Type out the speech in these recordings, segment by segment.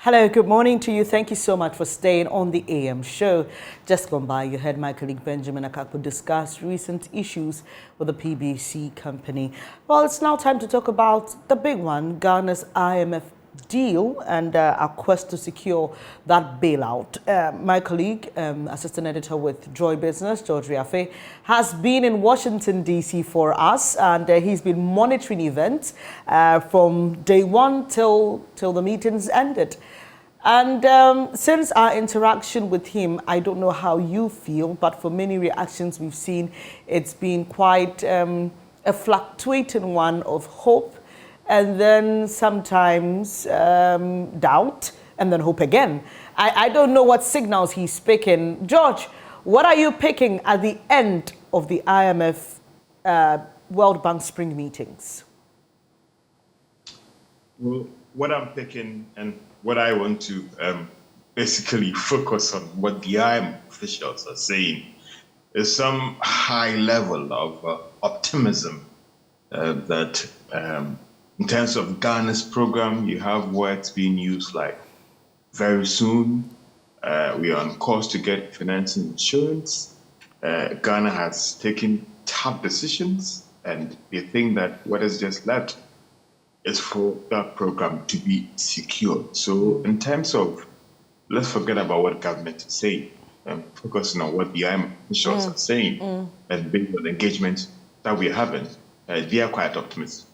Hello, good morning to you. Thank you so much for staying on the AM show. Just gone by, you heard my colleague Benjamin Akakpo discuss recent issues with the PBC company. Well, it's now time to talk about the big one, Ghana's IMF deal and our quest to secure that bailout. My colleague, assistant editor with Joy Business, George Riafe, has been in Washington, D.C. for us, and he's been monitoring events from day one till the meetings ended. And since our interaction with him, I don't know how you feel, but for many reactions we've seen, it's been quite a fluctuating one of hope, and then sometimes doubt, and then hope again. I don't know what signals he's picking. George, what are you picking at the end of the IMF World Bank Spring Meetings? Well, what I'm picking and what I want to basically focus on what the IMF officials are saying is some high level of optimism that in terms of Ghana's program, you have words being used like very soon, we are on course to get financing insurance. Ghana has taken tough decisions, and they think that what is just left is for that program to be secured. So in terms of, let's forget about what government is saying and focusing on what the IMF officials are saying, and based on the engagement that we're having, they are quite optimistic.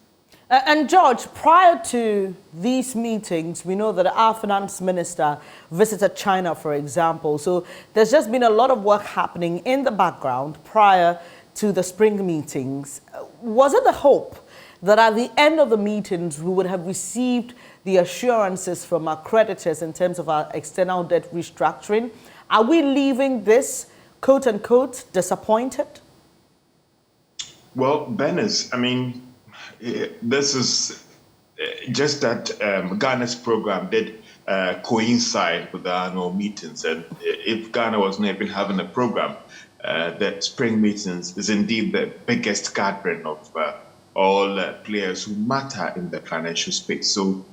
And George, prior to these meetings, we know that our finance minister visited China, for example. So there's just been a lot of work happening in the background prior to the spring meetings. Was it the hope that at the end of the meetings, we would have received the assurances from our creditors in terms of our external debt restructuring? Are we leaving this, quote unquote, disappointed? Well, Benes, I mean, this is just that Ghana's program did coincide with the annual meetings. And if Ghana was not even having a program, the spring meetings is indeed the biggest gathering of all players who matter in the financial space. So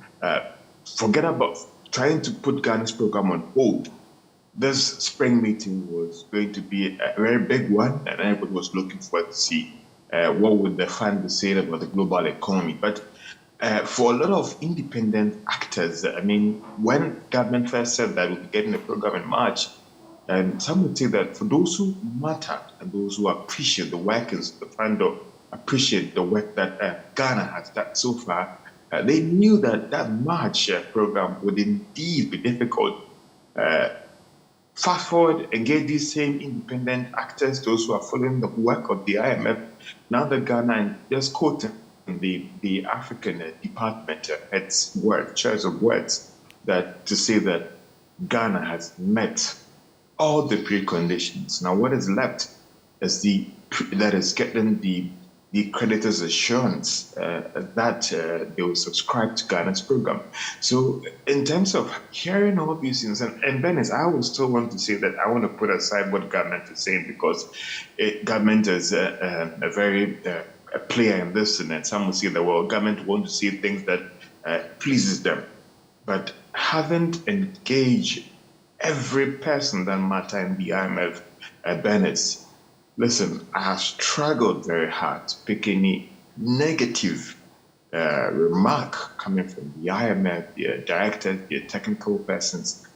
forget about trying to put Ghana's program on hold. This spring meeting was going to be a very big one, and everybody was looking forward to see what would the fund be saying about the global economy. But for a lot of independent actors, I mean, when government first said that we'll be getting a program in March, and some would say that for those who matter and those who appreciate the workings of the fund, or appreciate the work that Ghana has done so far, they knew that that March program would indeed be difficult. Fast forward, engage these same independent actors, those who are following the work of the IMF. Now that Ghana, and just quoting the African department head's word, choice of words, that to say that Ghana has met all the preconditions. Now, what is left is that is getting the creditors' assurance that they will subscribe to Ghana's program. So in terms of hearing all these things, and Benes, I will still want to say that I want to put aside what government is saying, because government is a very a player in this, and some will say that, well, government want to see things that pleases them, but haven't engaged every person that matter in the IMF, Benes. Listen, I have struggled very hard to pick any negative remark coming from the IMF, the directors, the technical persons,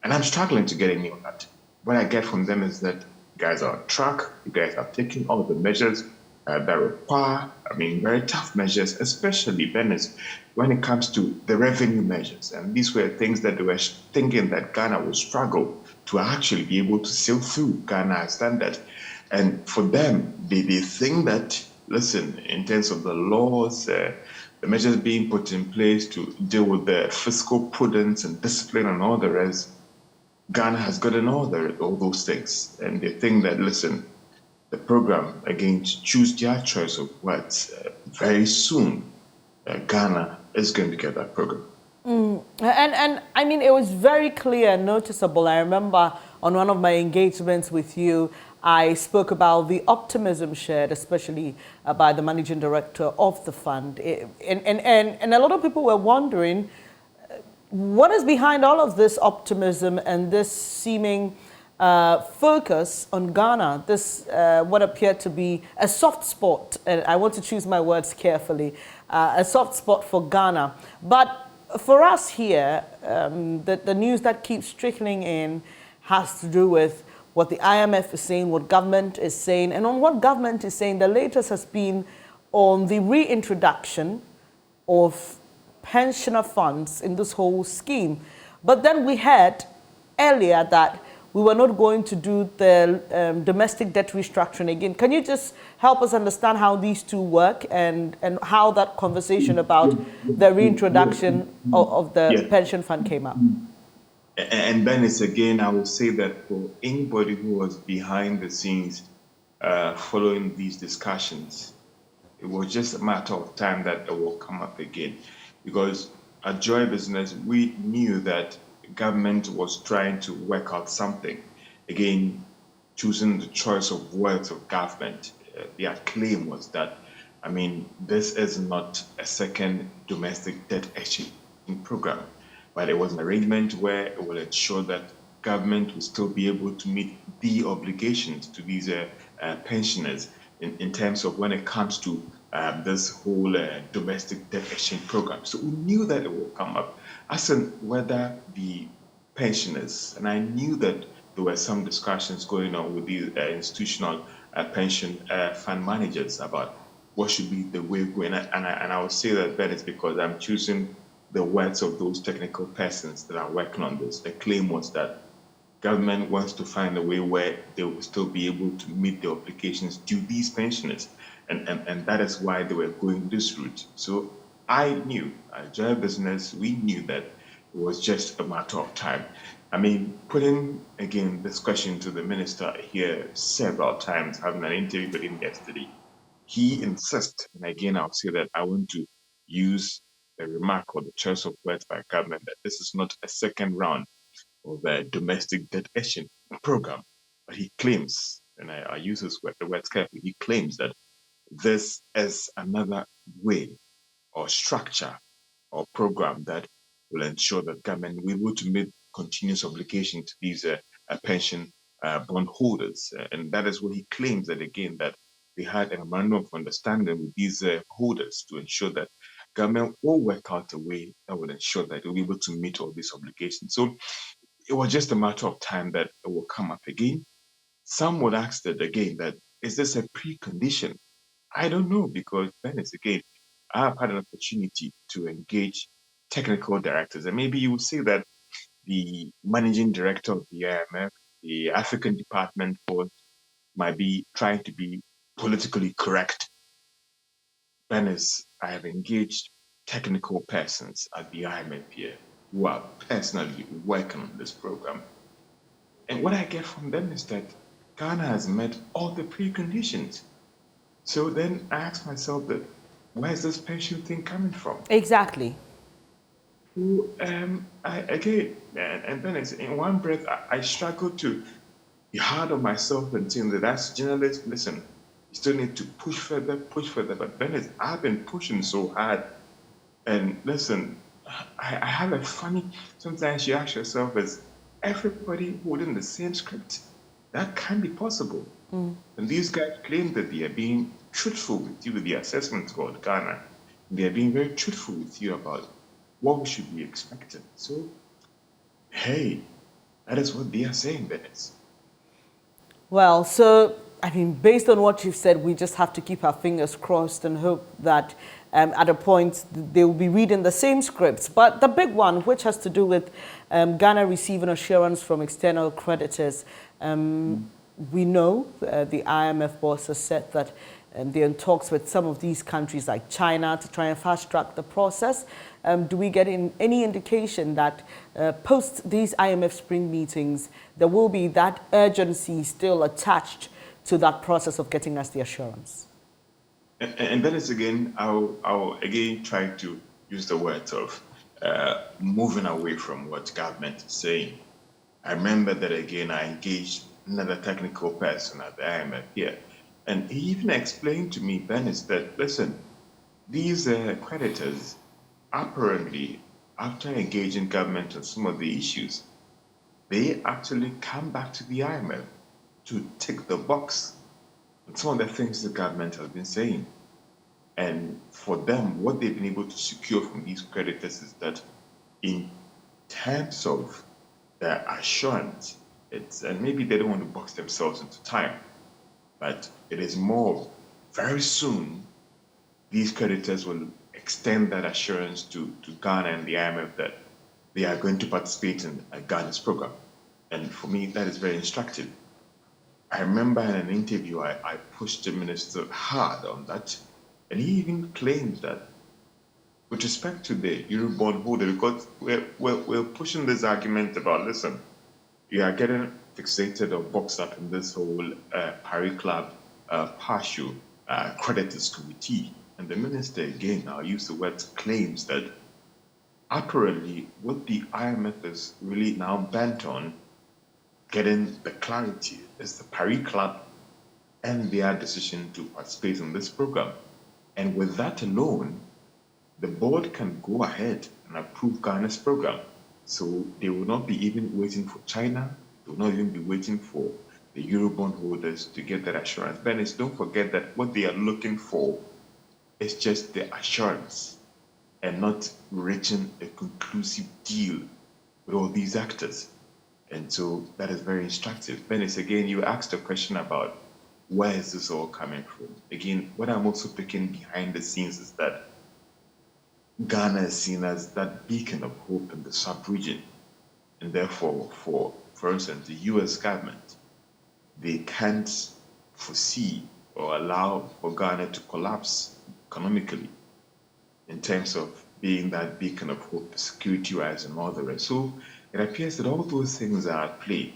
and I'm struggling to get any of that. What I get from them is that you guys are on track, you guys are taking all the measures that require, very tough measures, especially, Benes, when it comes to the revenue measures. And these were things that they were thinking that Ghana would struggle to actually be able to sail through. Ghana has done that. And for them, they think that, listen, in terms of the laws, the measures being put in place to deal with the fiscal prudence and discipline and all the rest, Ghana has gotten all those things. And they think that, listen, the program, again, to choose their choice of words, very soon, Ghana is going to get that program. And I mean, it was very clear and noticeable. I remember on one of my engagements with you, I spoke about the optimism shared, especially by the managing director of the fund. And a lot of people were wondering, What is behind all of this optimism and this seeming focus on Ghana, this what appeared to be a soft spot, and I want to choose my words carefully, a soft spot for Ghana. But for us here, the news that keeps trickling in has to do with what the IMF is saying, what government is saying, and on what government is saying, the latest has been on the reintroduction of pensioner funds in this whole scheme. But then we heard earlier that we were not going to do the domestic debt restructuring again. Can you just help us understand how these two work and how that conversation about the reintroduction of the pension fund came up? And then it's again, I will say that for anybody who was behind the scenes following these discussions, it was just a matter of time that it will come up again. Because at Joy Business, we knew that government was trying to work out something. Again, choosing the choice of words of government, their claim was that, I mean, this is not a second domestic debt exchange program, but it was an arrangement where it will ensure that government will still be able to meet the obligations to these pensioners in terms of when it comes to this whole domestic debt exchange program. So we knew that it will come up as in whether the pensioners, and I knew that there were some discussions going on with the institutional pension fund managers about what should be the way going. And I would say that is because I'm choosing the words of those technical persons that are working on this. The claim was that government wants to find a way where they will still be able to meet the obligations due these pensioners. And that is why they were going this route. So I knew, at Joy Business, we knew that it was just a matter of time. I mean, putting, again, this question to the minister here several times, having an interview with him yesterday, he insists, and again, I'll say that I want to use the remark or the choice of words by government that this is not a second round of the domestic debt exchange program. But he claims, and I use the words carefully, he claims that this is another way or structure or program that will ensure that government will be able to meet continuous obligation to these pension bond holders. And that is what he claims that, again, that they had a memorandum of understanding with these holders to ensure that government will work out a way that will ensure that they'll be able to meet all these obligations. So it was just a matter of time that it will come up again. Some would ask that again, that is this a precondition? I don't know, because then it's again, I've had an opportunity to engage technical directors, and maybe you will say that the managing director of the IMF, the African department for, might be trying to be politically correct. Venice, I have engaged technical persons at the IMF here who are personally working on this program. And what I get from them is that Ghana has met all the preconditions. So then I ask myself that, where's this pension thing coming from? Exactly. So, and then it's, in one breath, I struggle to be hard on myself and saying that as a journalist, listen, you still need to push further. But then I've been pushing so hard. And listen, I have a funny, sometimes you ask yourself, is everybody holding the same script? That can be possible. And these guys claim that they are being truthful with you with the assessments about Ghana. They are being very truthful with you about what we should be expecting. So, hey, that is what they are saying, Dennis. Well, so, I mean, based on what you've said, we just have to keep our fingers crossed and hope that at a point they will be reading the same scripts. But the big one, which has to do with Ghana receiving assurance from external creditors, we know the IMF boss has said that they're in talks with some of these countries like China to try and fast track the process. Do we get any indication that post these IMF Spring Meetings, there will be that urgency still attached to that process of getting us the assurance? And then it's again, I'll again try to use the words of moving away from what government is saying. I remember that again, I engaged another technical person at the IMF here. And he even explained to me, Dennis, that, listen, these creditors apparently after engaging government on some of the issues, they actually come back to the IMF to tick the box on some of the things the government has been saying. And for them, what they've been able to secure from these creditors is that in terms of the assurance, and maybe they don't want to box themselves into time, but it is more very soon these creditors will extend that assurance to Ghana and the IMF that they are going to participate in Ghana's program. And for me, that is very instructive. I remember in an interview, I pushed the minister hard on that, and he even claimed that with respect to the Eurobond holder, because we're pushing this argument about, listen, you are getting fixated or boxed up in this whole Paris Club partial creditors committee. And the minister, again, I'll use the word claims that apparently what the IMF is really now bent on getting the clarity is the Paris Club and their decision to participate in this program. And with that alone, the board can go ahead and approve Ghana's program. So they will not be even waiting for China. They will not even be waiting for the Eurobond holders to get that assurance. Dennis, don't forget that what they are looking for is just the assurance and not reaching a conclusive deal with all these actors. And so that is very instructive. Dennis, again, you asked a question about where is this all coming from? Again, what I'm also picking behind the scenes is that Ghana is seen as that beacon of hope in the sub-region. And therefore, for instance, the US government, they can't foresee or allow for Ghana to collapse economically in terms of being that beacon of hope, security-wise, and all the rest. So it appears that all those things are at play.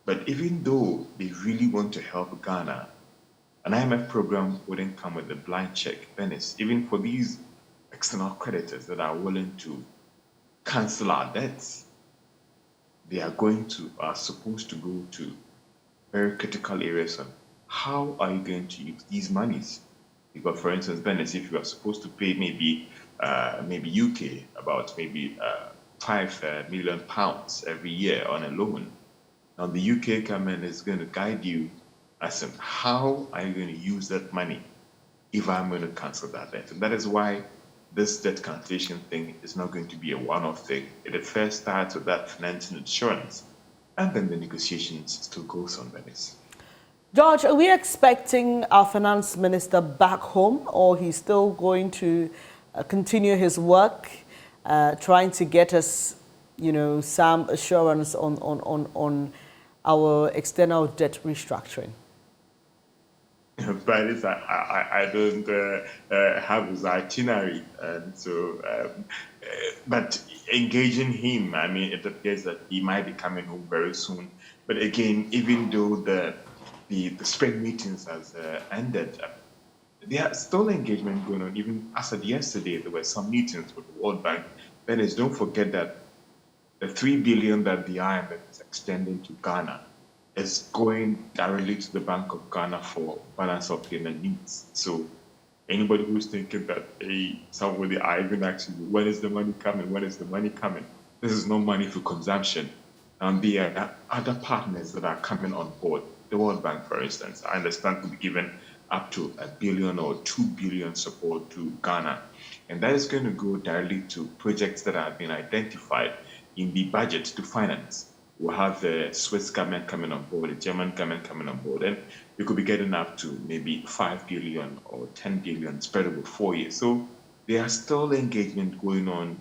But even though they really want to help Ghana, an IMF program wouldn't come with a blank check. Venice, even for these external creditors that are willing to cancel our debts, they are supposed to go to very critical areas on how are you going to use these monies. Because, for instance, Venice, if you are supposed to pay maybe UK about maybe £5 million every year on a loan, now the UK government is going to guide you as in how are you going to use that money if I'm going to cancel that debt. And that is why this debt cancellation thing is not going to be a one-off thing. It first starts with that financing insurance, and then the negotiations still goes on, Venice. George, are we expecting our finance minister back home, or he's still going to continue his work, trying to get us, some assurance on our external debt restructuring? But I don't have his itinerary, and so. But engaging him, I mean, it appears that he might be coming home very soon. But again, even though the spring meetings has ended, there are still engagement going on. Even as of yesterday, there were some meetings with the World Bank. Dennis, don't forget that the $3 billion that the IMF is extending to Ghana is going directly to the Bank of Ghana for balance of payment needs. So anybody who's thinking that, hey, somebody are even asking you, when is the money coming? When is the money coming? This is no money for consumption. And there are other partners that are coming on board. The World Bank, for instance, I understand will be given up to $1 billion or $2 billion support to Ghana. And that is going to go directly to projects that have been identified in the budget to finance. We'll have the Swiss government coming on board, the German government coming on board, and we could be getting up to maybe 5 billion or 10 billion spread over 4 years. So there are still engagement going on,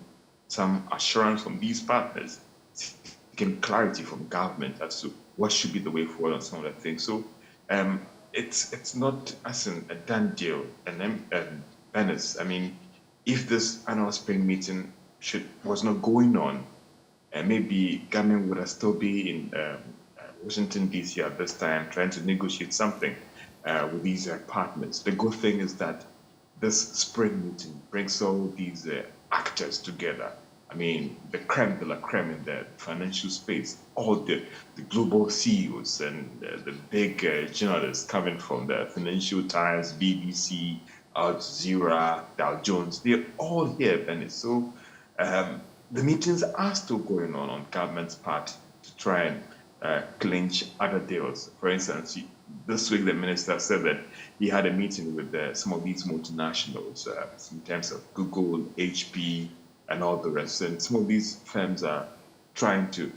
some assurance from these partners, seeking clarity from government as to what should be the way forward on some of the things. So it's not as in a done deal. And then Venice, I mean, if this annual spring meeting was not going on, maybe government would have still be in Washington, D.C. at this time trying to negotiate something with these partners. The good thing is that this spring meeting brings all these actors together. I mean, the creme de la creme in the financial space, all the global CEOs and the big journalists coming from the Financial Times, BBC, Al Jazeera, Dow Jones, they're all here, Venice. So the meetings are still going on government's part to try and clinch other deals. For instance, this week the minister said that he had a meeting with some of these multinationals in terms of Google, HP, and all the rest. And some of these firms are trying to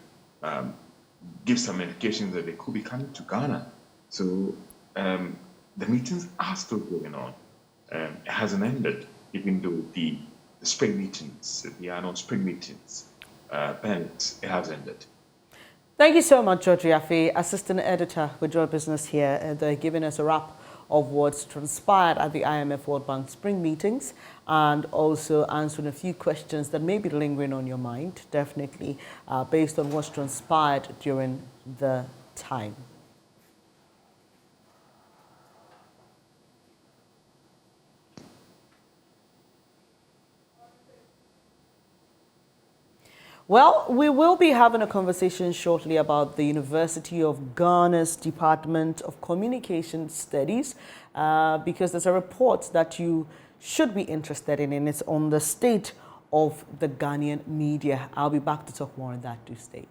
give some indications that they could be coming to Ghana. So the meetings are still going on. It hasn't ended, even though the spring meetings, the annual spring meetings, it has ended. Thank you so much, George Yafe, Assistant Editor with Joy Business here, and giving us a wrap of what's transpired at the IMF World Bank Spring Meetings, and also answering a few questions that may be lingering on your mind, definitely, based on what's transpired during the time. Well, we will be having a conversation shortly about the University of Ghana's Department of Communication Studies, because there's a report that you should be interested in, and it's on the state of the Ghanaian media. I'll be back to talk more on that. Do stay.